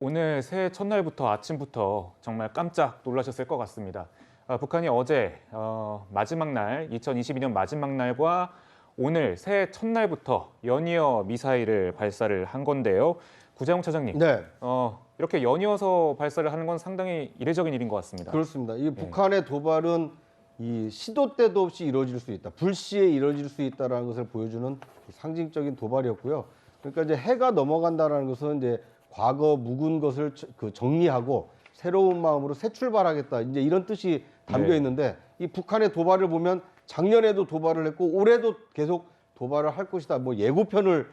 오늘 새해 첫날부터 아침부터 정말 깜짝 놀라셨을 것 같습니다. 북한이 어제 마지막 날, 2022년 마지막 날과 오늘 새해 첫날부터 연이어 미사일을 발사를 한 건데요. 구자용 차장님, 네, 이렇게 연이어서 발사를 하는 건 상당히 이례적인 일인 것 같습니다. 그렇습니다. 이 북한의 도발은 이 시도 때도 없이 이루어질 수 있다, 불시에 이루어질 수 있다라는 것을 보여주는 상징적인 도발이었고요. 그러니까 이제 해가 넘어간다라는 것은 이제 과거 묵은 것을 정리하고 새로운 마음으로 새 출발하겠다, 이제 이런 뜻이 담겨 있는데 이 북한의 도발을 보면 작년에도 도발을 했고 올해도 계속 도발을 할 것이다, 뭐 예고편을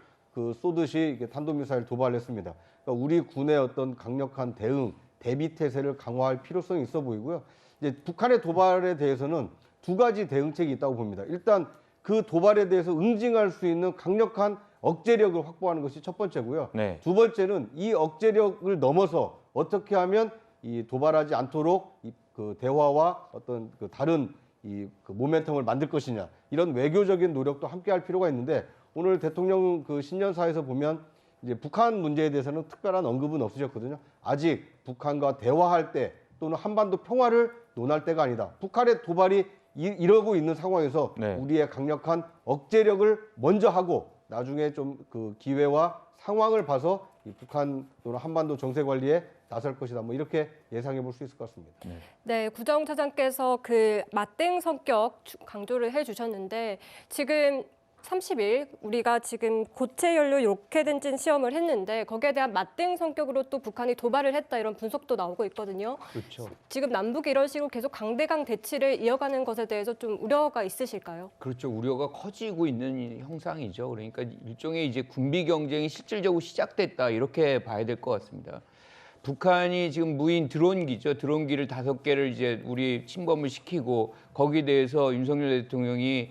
쏘듯이 이렇게 탄도미사일 도발을 했습니다. 그러니까 우리 군의 어떤 강력한 대응, 대비 태세를 강화할 필요성이 있어 보이고요. 이제 북한의 도발에 대해서는 두 가지 대응책이 있다고 봅니다. 일단 그 도발에 대해서 응징할 수 있는 강력한 억제력을 확보하는 것이 첫 번째고요. 네. 두 번째는 이 억제력을 넘어서 어떻게 하면 이 도발하지 않도록 그 대화와 어떤 다른 모멘텀을 만들 것이냐, 이런 외교적인 노력도 함께 할 필요가 있는데, 오늘 대통령 신년사에서 보면 이제 북한 문제에 대해서는 특별한 언급은 없으셨거든요. 아직 북한과 대화할 때 또는 한반도 평화를 논할 때가 아니다. 북한의 도발이 이러고 있는 상황에서 우리의 강력한 억제력을 먼저 하고 나중에 좀 기회와 상황을 봐서 이 북한 또는 한반도 정세 관리에 나설 것이다, 뭐 이렇게 예상해 볼 수 있을 것 같습니다. 네, 구자용 차장께서 그 맞대응 성격 강조를 해주셨는데, 지금 30일 우리가 지금 고체 연료 로켓 엔진 시험을 했는데 거기에 대한 맞대응 성격으로 또 북한이 도발을 했다, 이런 분석도 나오고 있거든요. 그렇죠. 지금 남북이 이런 식으로 계속 강대강 대치를 이어가는 것에 대해서 좀 우려가 있으실까요? 그렇죠. 우려가 커지고 있는 형상이죠. 그러니까 일종의 이제 군비 경쟁이 실질적으로 시작됐다, 이렇게 봐야 될 것 같습니다. 북한이 지금 무인 드론기죠. 드론기를 5개를 이제 우리 침범을 시키고, 거기에 대해서 윤석열 대통령이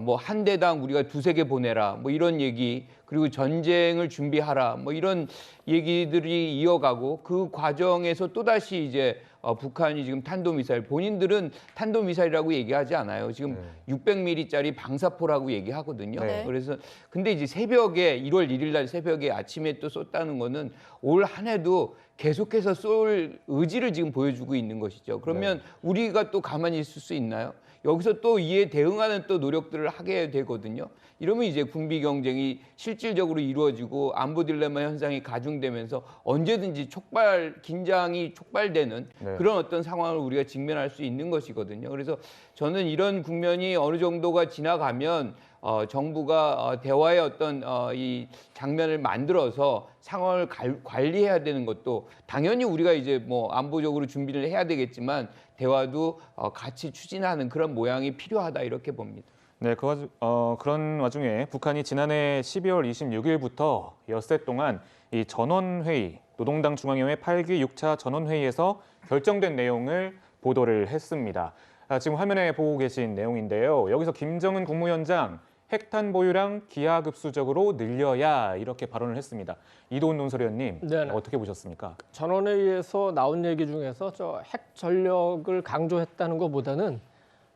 뭐 한 대당 우리가 2~3개 보내라, 뭐 이런 얘기, 그리고 전쟁을 준비하라, 뭐 이런 얘기들이 이어가고, 그 과정에서 또다시 이제 북한이 지금 탄도미사일, 본인들은 탄도미사일이라고 얘기하지 않아요. 지금 600mm짜리 방사포라고 얘기하거든요. 그래서 근데 이제 새벽에 1월 1일 날 새벽에 아침에 또 쏟다는 거는 올 한 해도 계속해서 쏠 의지를 지금 보여주고 있는 것이죠. 그러면 우리가 또 가만히 있을 수 있나요? 여기서 또 이에 대응하는 또 노력들을 하게 되거든요. 이러면 이제 군비 경쟁이 실질적으로 이루어지고 안보 딜레마 현상이 가중되면서 언제든지 긴장이 촉발되는 그런 어떤 상황을 우리가 직면할 수 있는 것이거든요. 그래서 저는 이런 국면이 어느 정도가 지나가면 정부가 대화의 어떤 이 장면을 만들어서 상황을 관리해야 되는 것도, 당연히 우리가 이제 뭐 안보적으로 준비를 해야 되겠지만 대화도 같이 추진하는 그런 모양이 필요하다, 이렇게 봅니다. 네, 그런 와중에 북한이 지난해 12월 26일부터 엿새 동안 이 전원회의, 노동당 중앙위원회 8기 6차 전원회의에서 결정된 내용을 보도를 했습니다. 지금 화면에 보고 계신 내용인데요. 여기서 김정은 국무위원장 핵탄 보유량 기하급수적으로 늘려야, 이렇게 발언을 했습니다. 이도훈 논설위원님, 어떻게 보셨습니까? 전원회의에서 나온 얘기 중에서 저 핵 전력을 강조했다는 것보다는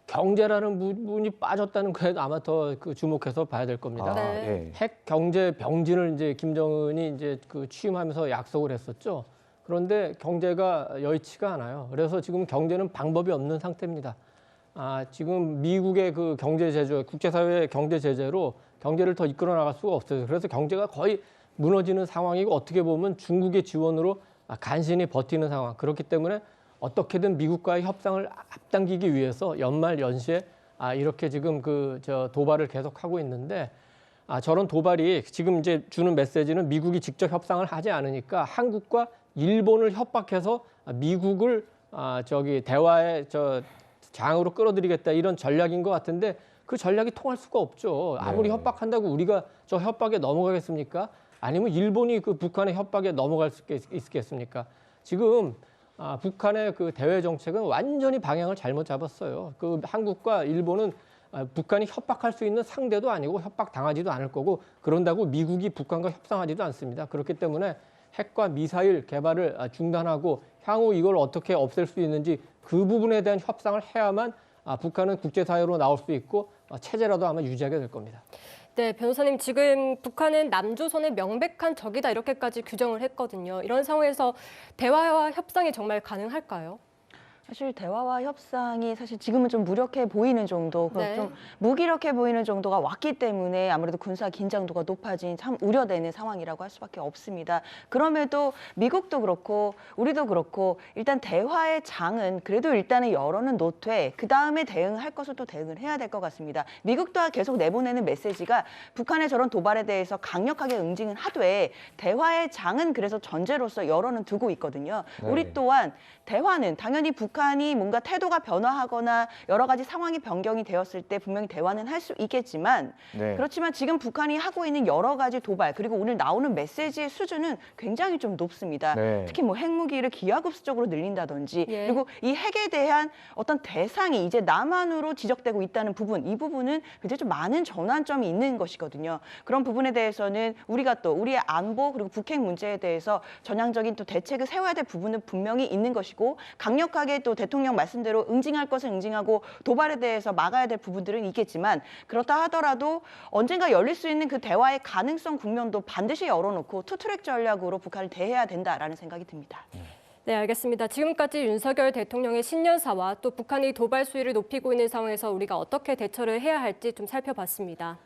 경제라는 부분이 빠졌다는 거에 아마 더 주목해서 봐야 될 겁니다. 핵 경제 병진을 이제 김정은이 이제 취임하면서 약속을 했었죠. 그런데 경제가 여의치가 않아요. 그래서 지금 경제는 방법이 없는 상태입니다. 지금 미국의 경제 제재, 국제사회의 경제 제재로 경제를 더 이끌어 나갈 수가 없어요. 그래서 경제가 거의 무너지는 상황이고, 어떻게 보면 중국의 지원으로 간신히 버티는 상황. 그렇기 때문에 어떻게든 미국과의 협상을 앞당기기 위해서 연말 연시에 이렇게 지금 도발을 계속하고 있는데, 저런 도발이 지금 이제 주는 메시지는 미국이 직접 협상을 하지 않으니까 한국과 일본을 협박해서 미국을 대화의 장으로 끌어들이겠다, 이런 전략인 것 같은데, 그 전략이 통할 수가 없죠. 아무리 협박한다고 우리가 저 협박에 넘어가겠습니까? 아니면 일본이 북한의 협박에 넘어갈 수 있겠습니까? 지금 북한의 대외 정책은 완전히 방향을 잘못 잡았어요. 한국과 일본은 북한이 협박할 수 있는 상대도 아니고 협박당하지도 않을 거고, 그런다고 미국이 북한과 협상하지도 않습니다. 그렇기 때문에 핵과 미사일 개발을 중단하고 향후 이걸 어떻게 없앨 수 있는지 그 부분에 대한 협상을 해야만 북한은 국제사회로 나올 수 있고 체제라도 아마 유지하게 될 겁니다. 네, 변호사님 지금 북한은 남조선의 명백한 적이다 이렇게까지 규정을 했거든요. 이런 상황에서 대화와 협상이 정말 가능할까요? 사실 대화와 협상이 사실 지금은 좀 무력해 보이는 정도, 네. 좀 무기력해 보이는 정도가 왔기 때문에 아무래도 군사 긴장도가 높아진 참 우려되는 상황이라고 할 수밖에 없습니다. 그럼에도 미국도 그렇고 우리도 그렇고 일단 대화의 장은 그래도 일단은 열어는 놓되 그 다음에 대응할 것을 또 대응을 해야 될 것 같습니다. 미국도 계속 내보내는 메시지가 북한의 저런 도발에 대해서 강력하게 응징은 하되 대화의 장은 그래서 전제로서 열어는 두고 있거든요. 네. 우리 또한 대화는 당연히 북한이 뭔가 태도가 변화하거나 여러 가지 상황이 변경이 되었을 때 분명히 대화는 할 수 있겠지만 네. 그렇지만 지금 북한이 하고 있는 여러 가지 도발 그리고 오늘 나오는 메시지의 수준은 굉장히 좀 높습니다. 네. 특히 뭐 핵무기를 기하급수적으로 늘린다든지 예. 그리고 이 핵에 대한 어떤 대상이 이제 남한으로 지적되고 있다는 부분 이 부분은 굉장히 좀 많은 전환점이 있는 것이거든요. 그런 부분에 대해서는 우리가 또 우리의 안보 그리고 북핵 문제에 대해서 전향적인 또 대책을 세워야 될 부분은 분명히 있는 것이고 강력하게 또 대통령 말씀대로 응징할 것은 응징하고 도발에 대해서 막아야 될 부분들은 있겠지만 그렇다 하더라도 언젠가 열릴 수 있는 그 대화의 가능성 국면도 반드시 열어놓고 투트랙 전략으로 북한을 대해야 된다라는 생각이 듭니다. 네, 알겠습니다. 지금까지 윤석열 대통령의 신년사와 또 북한이 도발 수위를 높이고 있는 상황에서 우리가 어떻게 대처를 해야 할지 좀 살펴봤습니다.